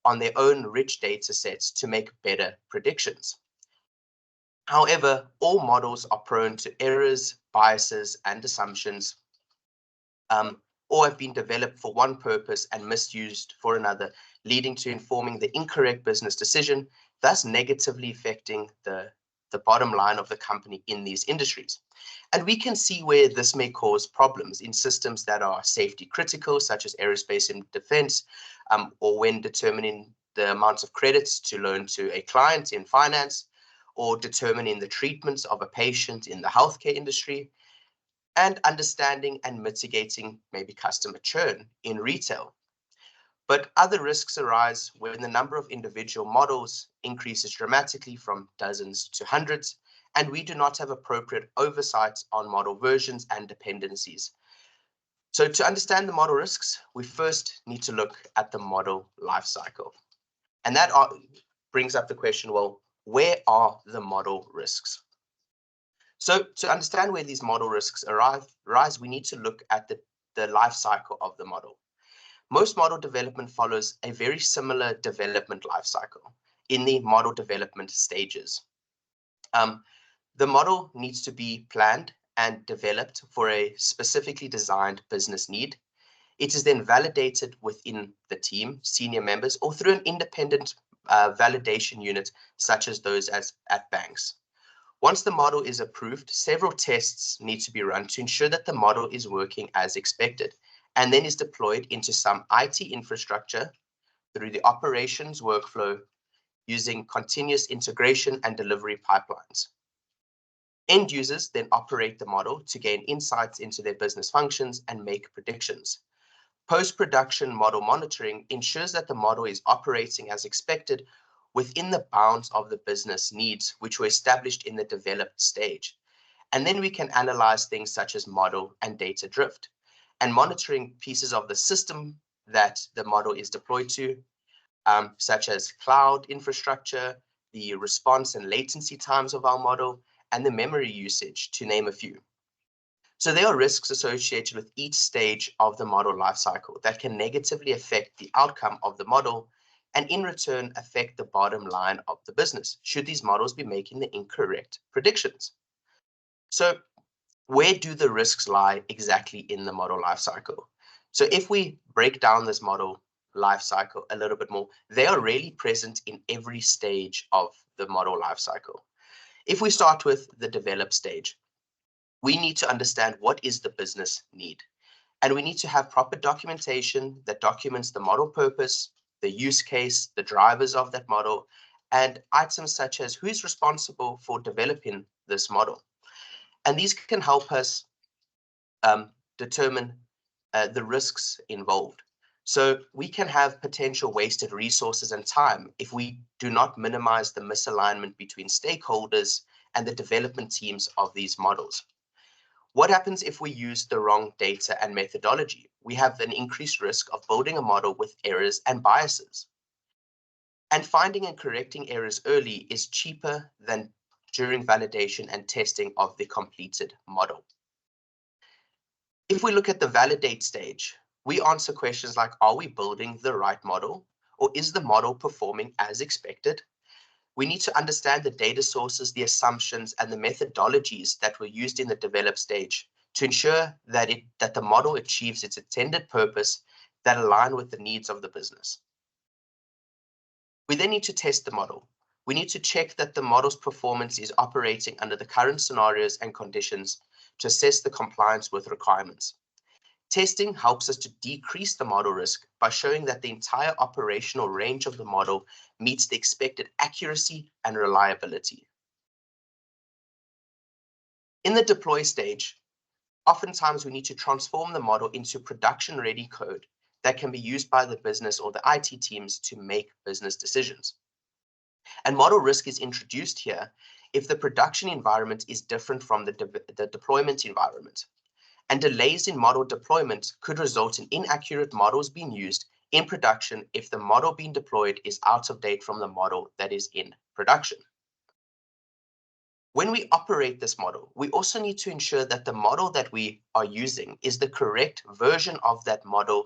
on their own rich data sets to make better predictions. However, all models are prone to errors, biases, and assumptions, or have been developed for one purpose and misused for another, leading to informing the incorrect business decision, thus negatively affecting the bottom line of the company in these industries. And we can see where this may cause problems in systems that are safety critical, such as aerospace and defense, or when determining the amounts of credits to loan to a client in finance, or determining the treatments of a patient in the healthcare industry, and understanding and mitigating maybe customer churn in retail. But other risks arise when the number of individual models increases dramatically from dozens to hundreds, and we do not have appropriate oversight on model versions and dependencies. So to understand the model risks, we first need to look at the model lifecycle. And that brings up the question, well, where are the model risks? So to understand where these model risks arise, we need to look at the life cycle of the model. Most model development follows a very similar development life cycle in the model development stages. The model needs to be planned and developed for a specifically designed business need. It is then validated within the team, senior members, or through an independent validation unit, such as those at banks. Once the model is approved, several tests need to be run to ensure that the model is working as expected, and then is deployed into some IT infrastructure through the operations workflow using continuous integration and delivery pipelines. End users then operate the model to gain insights into their business functions and make predictions. Post-production model monitoring ensures that the model is operating as expected within the bounds of the business needs, which were established in the developed stage. And then we can analyze things such as model and data drift, and monitoring pieces of the system that the model is deployed to, such as cloud infrastructure, the response and latency times of our model, and the memory usage, to name a few. So there are risks associated with each stage of the model lifecycle that can negatively affect the outcome of the model, and in return affect the bottom line of the business, should these models be making the incorrect predictions. So where do the risks lie exactly in the model lifecycle? So if we break down this model lifecycle a little bit more, they are really present in every stage of the model lifecycle. If we start with the develop stage, we need to understand what is the business need. And we need to have proper documentation that documents the model purpose, the use case, the drivers of that model, and items such as who is responsible for developing this model. And these can help us determine the risks involved. So we can have potential wasted resources and time if we do not minimize the misalignment between stakeholders and the development teams of these models. What happens if we use the wrong data and methodology? We have an increased risk of building a model with errors and biases. And finding and correcting errors early is cheaper than during validation and testing of the completed model. If we look at the validate stage, we answer questions like, are we building the right model? Or is the model performing as expected? We need to understand the data sources, the assumptions, and the methodologies that were used in the develop stage to ensure that the model achieves its intended purpose that align with the needs of the business. We then need to test the model. We need to check that the model's performance is operating under the current scenarios and conditions to assess the compliance with requirements. Testing helps us to decrease the model risk by showing that the entire operational range of the model meets the expected accuracy and reliability. In the deploy stage, oftentimes we need to transform the model into production-ready code that can be used by the business or the IT teams to make business decisions. And model risk is introduced here if the production environment is different from the deployment environment. And delays in model deployment could result in inaccurate models being used in production if the model being deployed is out of date from the model that is in production. When we operate this model, we also need to ensure that the model that we are using is the correct version of that model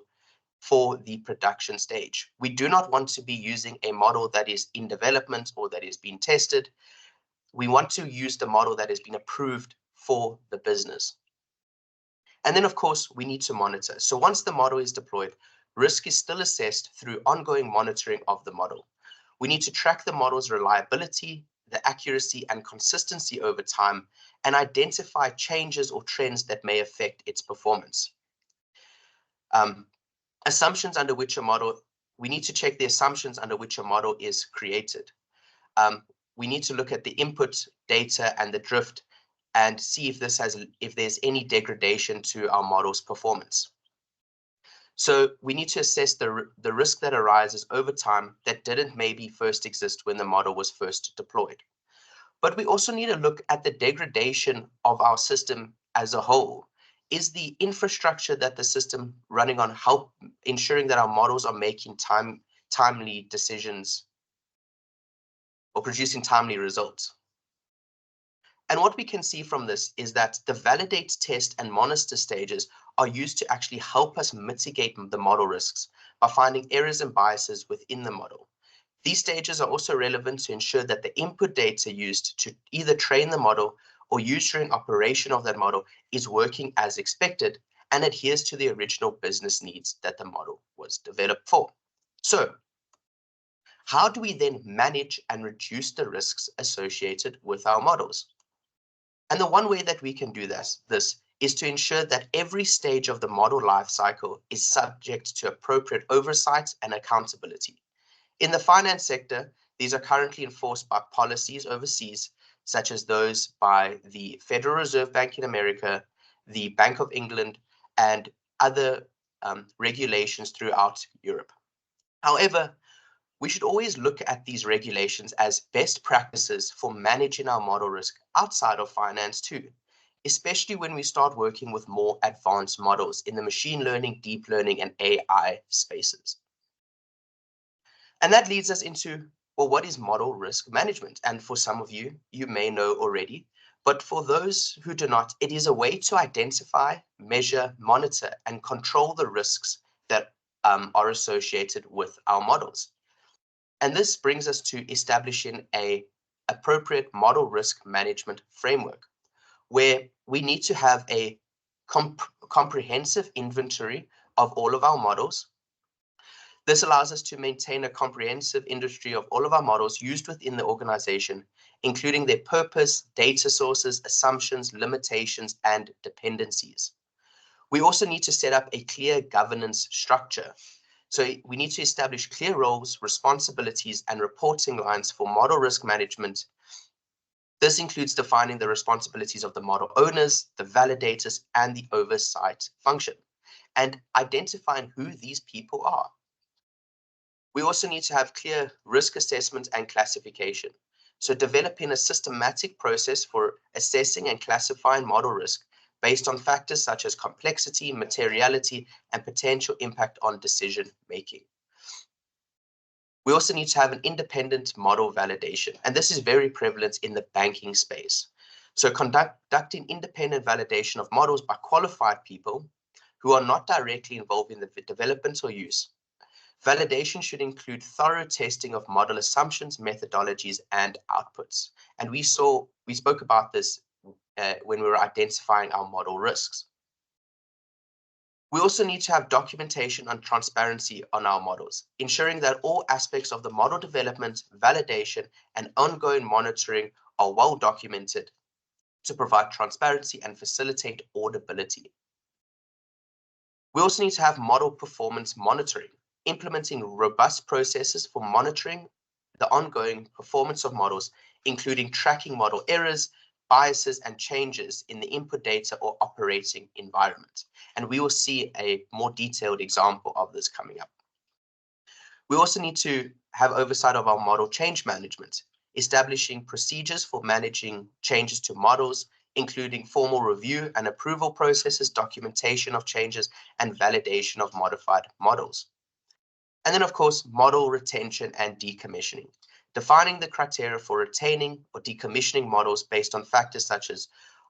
for the production stage. We do not want to be using a model that is in development or that is being tested. We want to use the model that has been approved for the business. And then, of course, we need to monitor. So once the model is deployed, risk is still assessed through ongoing monitoring of the model. We need to track the model's reliability, the accuracy and consistency over time, and identify changes or trends that may affect its performance. Assumptions under which a model, we need to check the assumptions under which a model is created. We need to look at the input data and the drift and see if there's any degradation to our model's performance. So we need to assess the risk that arises over time that didn't maybe first exist when the model was first deployed. But we also need to look at the degradation of our system as a whole. Is the infrastructure that the system running on ensuring that our models are making timely decisions or producing timely results? And what we can see from this is that the validate, test, and monitor stages are used to actually help us mitigate the model risks by finding errors and biases within the model. These stages are also relevant to ensure that the input data used to either train the model or used during operation of that model is working as expected and adheres to the original business needs that the model was developed for. So, how do we then manage and reduce the risks associated with our models? And the one way that we can do this is to ensure that every stage of the model lifecycle is subject to appropriate oversight and accountability. In the finance sector, these are currently enforced by policies overseas, such as those by the Federal Reserve Bank in America, the Bank of England, and other regulations throughout Europe. However, we should always look at these regulations as best practices for managing our model risk outside of finance too, especially when we start working with more advanced models in the machine learning, deep learning, and AI spaces. And that leads us into, well, what is model risk management? And for some of you, you may know already, but for those who do not, it is a way to identify, measure, monitor, and control the risks that are associated with our models. And this brings us to establishing an appropriate model risk management framework, where we need to have a comprehensive inventory of all of our models. This allows us to maintain a comprehensive inventory of all of our models used within the organization, including their purpose, data sources, assumptions, limitations, and dependencies. We also need to set up a clear governance structure. So we need to establish clear roles, responsibilities, and reporting lines for model risk management. This includes defining the responsibilities of the model owners, the validators, and the oversight function, and identifying who these people are. We also need to have clear risk assessment and classification. So developing a systematic process for assessing and classifying model risk based on factors such as complexity, materiality, and potential impact on decision making. We also need to have an independent model validation, and this is very prevalent in the banking space. So conducting independent validation of models by qualified people who are not directly involved in the development or use. Validation should include thorough testing of model assumptions, methodologies, and outputs. And we spoke about this when we were identifying our model risks. We also need to have documentation and transparency on our models, ensuring that all aspects of the model development, validation, and ongoing monitoring are well documented to provide transparency and facilitate auditability. We also need to have model performance monitoring, implementing robust processes for monitoring the ongoing performance of models, including tracking model errors, biases, and changes in the input data or operating environment. And we will see a more detailed example of this coming up. We also need to have oversight of our model change management, establishing procedures for managing changes to models, including formal review and approval processes, documentation of changes, and validation of modified models. And then, of course, model retention and decommissioning, defining the criteria for retaining or decommissioning models based on factors such as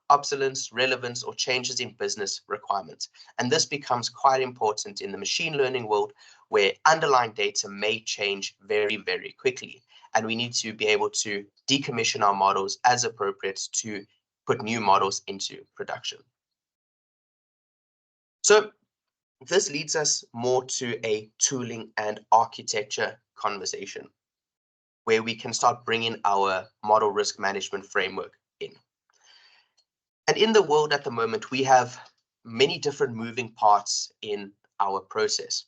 obsolescence, relevance, or changes in business requirements. And this becomes quite important in the machine learning world, where underlying data may change very, very quickly. And we need to be able to decommission our models as appropriate to put new models into production. So this leads us more to a tooling and architecture conversation, where we can start bringing our model risk management framework in. And in the world at the moment, we have many different moving parts in our process.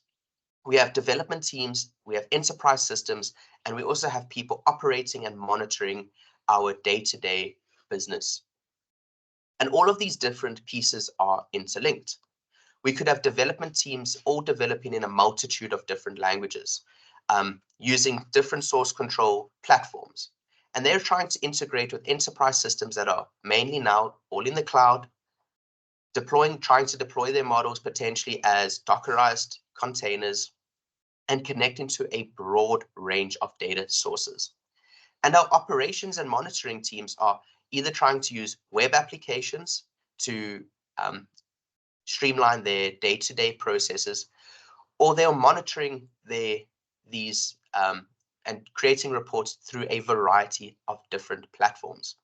We have development teams, we have enterprise systems, and we also have people operating and monitoring our day-to-day business. And all of these different pieces are interlinked. We could have development teams all developing in a multitude of different languages, using different source control platforms. And they're trying to integrate with enterprise systems that are mainly now all in the cloud, trying to deploy their models potentially as Dockerized containers, and connecting to a broad range of data sources. And our operations and monitoring teams are either trying to use web applications to streamline their day-to-day processes, or they are monitoring these and creating reports through a variety of different platforms.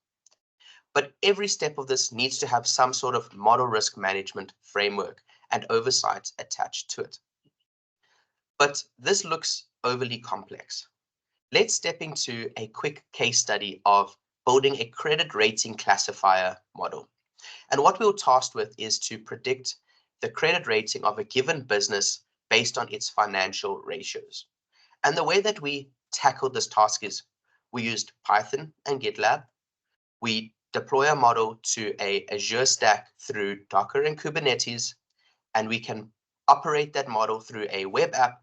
But every step of this needs to have some sort of model risk management framework and oversight attached to it. But this looks overly complex. Let's step into a quick case study of building a credit rating classifier model. And what we were tasked with is to predict the credit rating of a given business based on its financial ratios. And the way that we tackled this task is we used Python and GitLab. We deploy a model to a Azure stack through Docker and Kubernetes, and we can operate that model through a web app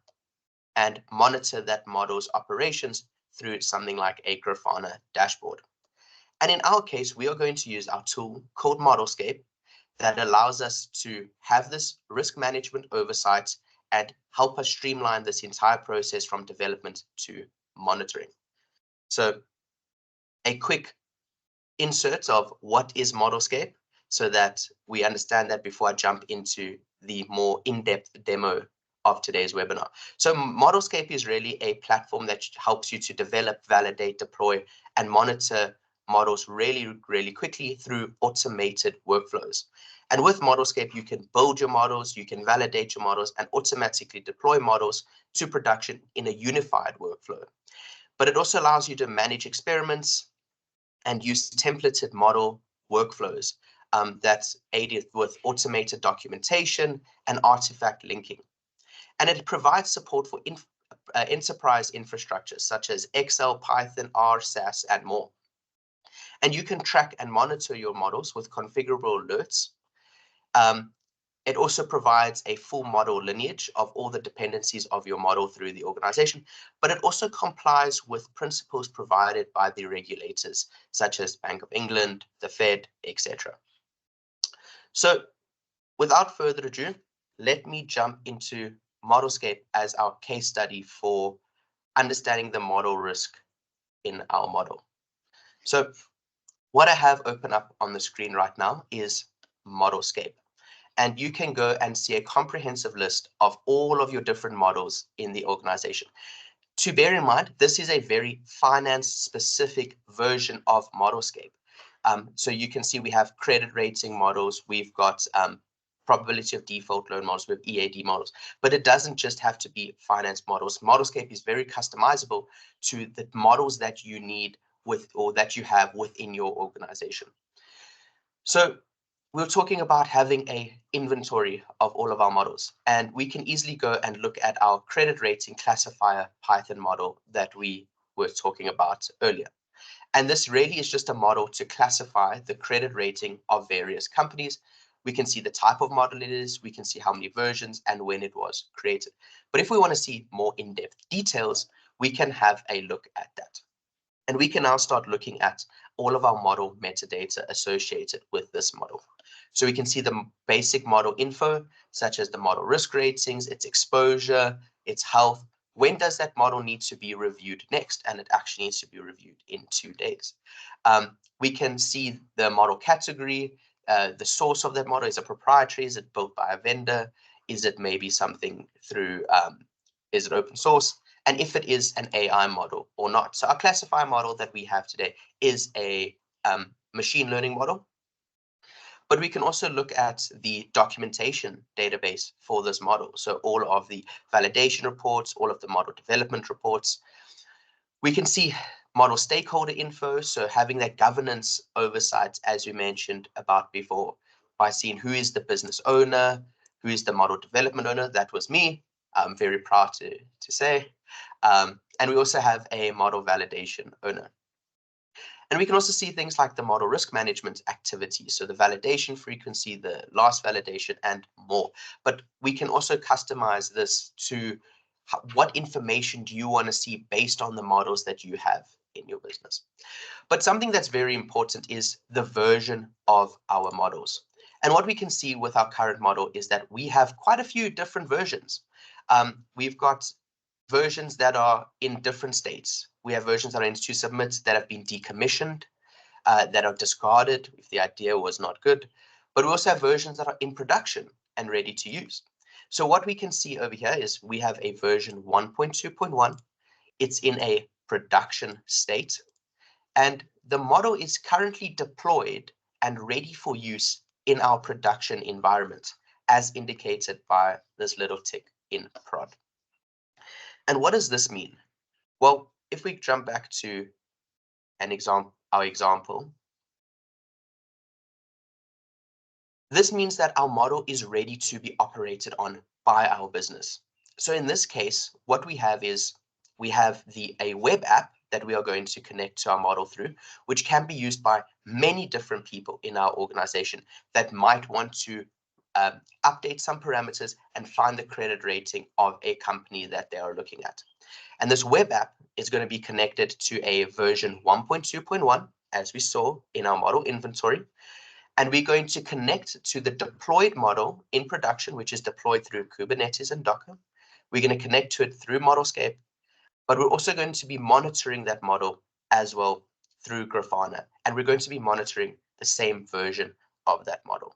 and monitor that model's operations through something like a Grafana dashboard. And in our case, we are going to use our tool called Modelscape that allows us to have this risk management oversight and help us streamline this entire process from development to monitoring. So a quick insert of what is Modelscape so that we understand that before I jump into the more in-depth demo of today's webinar. So Modelscape is really a platform that helps you to develop, validate, deploy, and monitor models really, really quickly through automated workflows. And with Modelscape, you can build your models, you can validate your models, and automatically deploy models to production in a unified workflow. But it also allows you to manage experiments and use templated model workflows that's aided with automated documentation and artifact linking. And it provides support for enterprise infrastructure such as Excel, Python, R, SAS, and more. And you can track and monitor your models with configurable alerts. It also provides a full model lineage of all the dependencies of your model through the organization, but it also complies with principles provided by the regulators, such as Bank of England, the Fed, etc. So without further ado, let me jump into Modelscape as our case study for understanding the model risk in our model. So what I have open up on the screen right now is Modelscape. And you can go and see a comprehensive list of all of your different models in the organization. To bear in mind, this is a very finance-specific version of Modelscape. So you can see we have credit rating models, we've got probability of default loan models, we have EAD models, but it doesn't just have to be finance models. Modelscape is very customizable to the models that you need or that you have within your organization. So we're talking about having an inventory of all of our models, and we can easily go and look at our credit rating classifier Python model that we were talking about earlier. And this really is just a model to classify the credit rating of various companies. We can see the type of model it is, we can see how many versions and when it was created. But if we want to see more in-depth details, we can have a look at that. And we can now start looking at all of our model metadata associated with this model. So we can see the basic model info, such as the model risk ratings, its exposure, its health, when does that model need to be reviewed next? And it actually needs to be reviewed in 2 days. We can see the model category, the source of that model. Is it proprietary? Is it built by a vendor? Is it maybe something through, is it open source? And if it is an AI model or not. So our classifier model that we have today is a machine learning model. But we can also look at the documentation database for this model. So all of the validation reports, all of the model development reports. We can see model stakeholder info, so having that governance oversight, as we mentioned about before, by seeing who is the business owner, who is the model development owner. That was me. I'm very proud to say. And we also have a model validation owner. And we can also see things like the model risk management activities, so the validation frequency, the last validation, and more. But we can also customize this to what information do you want to see based on the models that you have in your business. But something that's very important is the version of our models. And what we can see with our current model is that we have quite a few different versions. We've got versions that are in different states. We have versions that are in to submit that have been decommissioned, that are discarded if the idea was not good. But we also have versions that are in production and ready to use. So what we can see over here is we have a version 1.2.1. It's in a production state. And the model is currently deployed and ready for use in our production environment, as indicated by this little tick in prod. And what does this mean? Well, if we jump back to our example, this means that our model is ready to be operated on by our business. So in this case, what we have is we have a web app that we are going to connect to our model through, which can be used by many different people in our organization that might want to update some parameters and find the credit rating of a company that they are looking at. And this web app is going to be connected to a version 1.2.1, as we saw in our model inventory. And we're going to connect to the deployed model in production, which is deployed through Kubernetes and Docker. We're going to connect to it through Modelscape, but we're also going to be monitoring that model as well through Grafana. And we're going to be monitoring the same version of that model.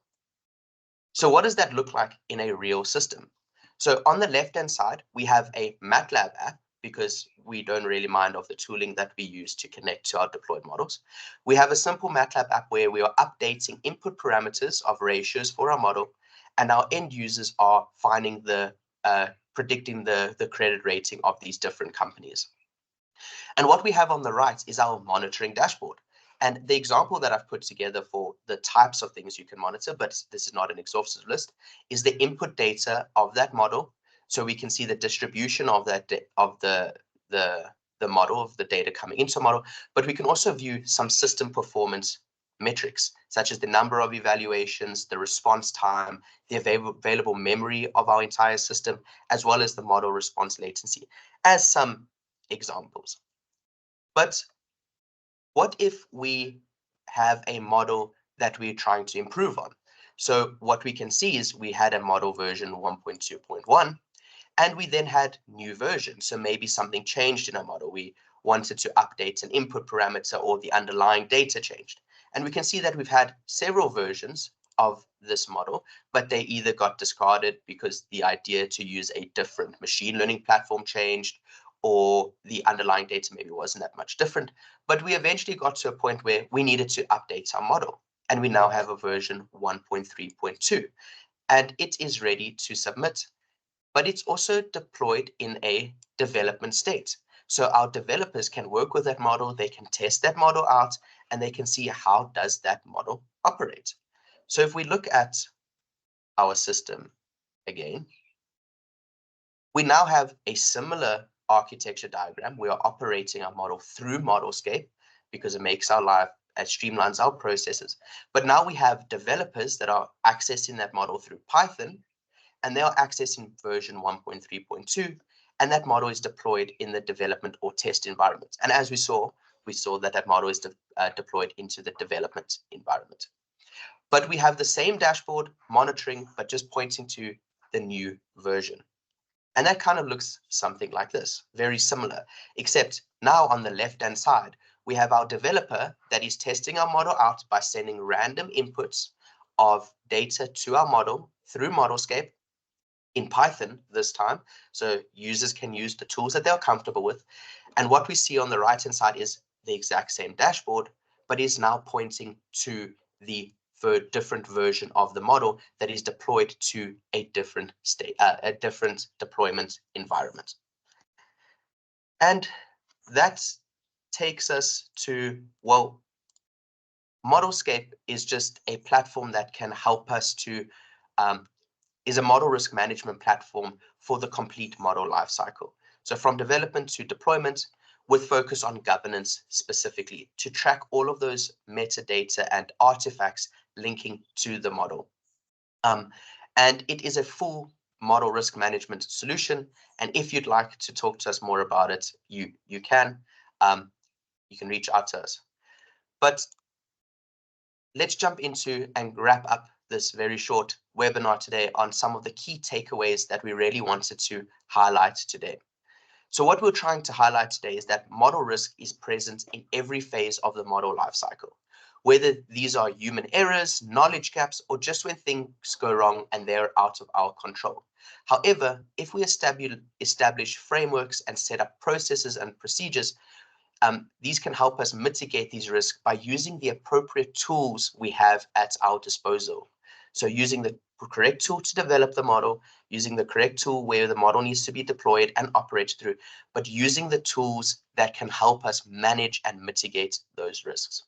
So what does that look like in a real system? So on the left-hand side, we have a MATLAB app, because we don't really mind of the tooling that we use to connect to our deployed models. We have a simple MATLAB app where we are updating input parameters of ratios for our model, and our end users are finding predicting the credit rating of these different companies. And what we have on the right is our monitoring dashboard. And the example that I've put together for the types of things you can monitor, but this is not an exhaustive list, is the input data of that model. So we can see the distribution of that the model, of the data coming into a model, but we can also view some system performance metrics, such as the number of evaluations, the response time, the available memory of our entire system, as well as the model response latency, as some examples. But what if we have a model that we're trying to improve on? So what we can see is we had a model version 1.2.1, and we then had new versions. So maybe something changed in our model. We wanted to update an input parameter, or the underlying data changed. And we can see that we've had several versions of this model, but they either got discarded because the idea to use a different machine learning platform changed, or the underlying data maybe wasn't that much different. But we eventually got to a point where we needed to update our model. And we now have a version 1.3.2, and it is ready to submit. But it's also deployed in a development state. So our developers can work with that model, they can test that model out, and they can see how does that model operate. So if we look at our system again, we now have a similar architecture diagram. We are operating our model through Modelscape because it makes our life, it streamlines our processes. But now we have developers that are accessing that model through Python, and they are accessing version 1.3.2, and that model is deployed in the development or test environment. And as we saw that model is deployed into the development environment. But we have the same dashboard monitoring, but just pointing to the new version. And that kind of looks something like this, very similar, except now on the left-hand side, we have our developer that is testing our model out by sending random inputs of data to our model through Modelscape in Python this time. So users can use the tools that they're comfortable with. And what we see on the right-hand side is the exact same dashboard, but is now pointing to the different version of the model that is deployed to a different deployment environment. And that takes us to, well, Modelscape is just a platform that can help us to, is a model risk management platform for the complete model lifecycle. So from development to deployment, with focus on governance specifically, to track all of those metadata and artifacts linking to the model. And it is a full model risk management solution. And if you'd like to talk to us more about it, you can reach out to us. But let's jump into and wrap up this very short webinar today on some of the key takeaways that we really wanted to highlight today. So what we're trying to highlight today is that model risk is present in every phase of the model lifecycle, whether these are human errors, knowledge gaps, or just when things go wrong and they're out of our control. However, if we establish frameworks and set up processes and procedures, these can help us mitigate these risks by using the appropriate tools we have at our disposal. So using the correct tool to develop the model, using the correct tool where the model needs to be deployed and operated through, but using the tools that can help us manage and mitigate those risks.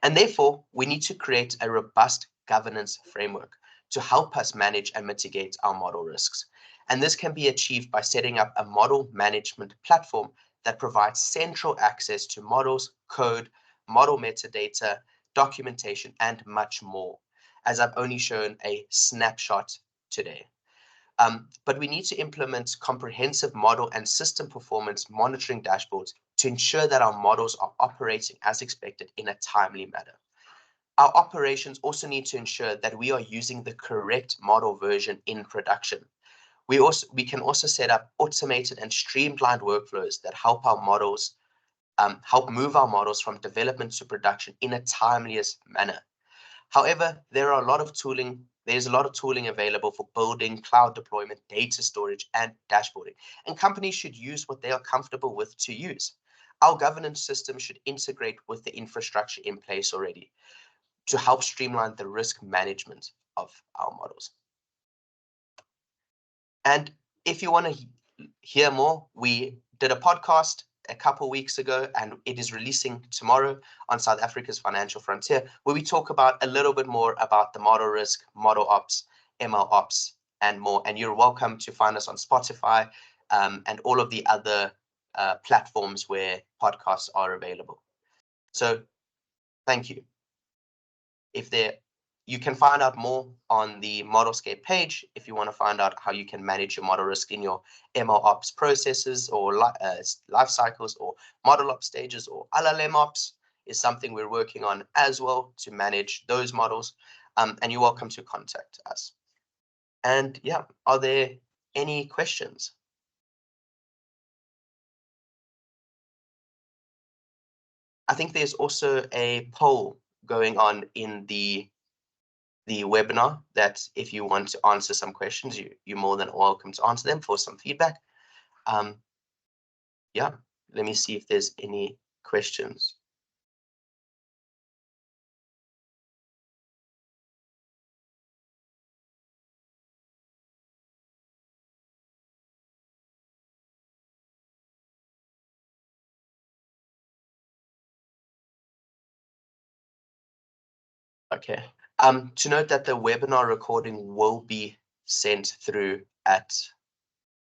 And therefore, we need to create a robust governance framework to help us manage and mitigate our model risks. And this can be achieved by setting up a model management platform that provides central access to models, code, model metadata, documentation, and much more, as I've only shown a snapshot today. But we need to implement comprehensive model and system performance monitoring dashboards to ensure that our models are operating as expected in a timely manner. Our operations also need to ensure that we are using the correct model version in production. We can also set up automated and streamlined workflows that help our models, help move our models from development to production in a timeliest manner. However, there's a lot of tooling available for building, cloud deployment, data storage, and dashboarding. And companies should use what they are comfortable with to use. Our governance system should integrate with the infrastructure in place already to help streamline the risk management of our models. And if you want to hear more, we did a podcast a couple weeks ago, and it is releasing tomorrow on South Africa's Financial Frontier, where we talk about a little bit more about the model risk, model ops, MLOps, and more. And you're welcome to find us on Spotify and all of the other platforms where podcasts are available. So thank you. You can find out more on the Modelscape page if you want to find out how you can manage your model risk in your MLOps processes or life cycles or model ops stages, or LLM ops is something we're working on as well to manage those models. And you're welcome to contact us. And yeah, are there any questions? I think there's also a poll going on in the webinar that if you want to answer some questions, you're more than welcome to answer them for some feedback. Yeah, let me see if there's any questions. Okay. To note that the webinar recording will be sent through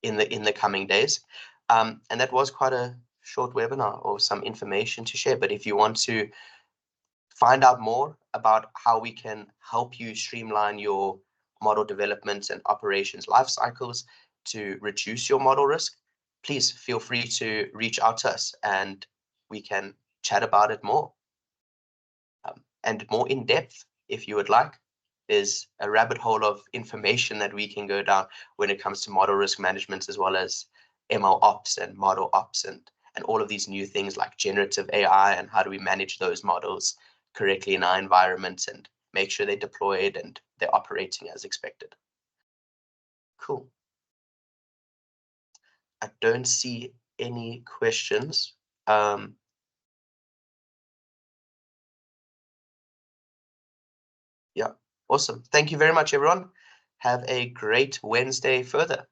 in the coming days. And that was quite a short webinar or some information to share. But if you want to find out more about how we can help you streamline your model development and operations life cycles to reduce your model risk, please feel free to reach out to us and we can chat about it more and more in depth if you would like. there's a rabbit hole of information that we can go down when it comes to model risk management, as well as MLOps and model ops and all of these new things like generative AI, and how do we manage those models correctly in our environment and make sure they're deployed and they're operating as expected. Cool. I don't see any questions. Yeah, awesome. Thank you very much, everyone. Have a great Wednesday further.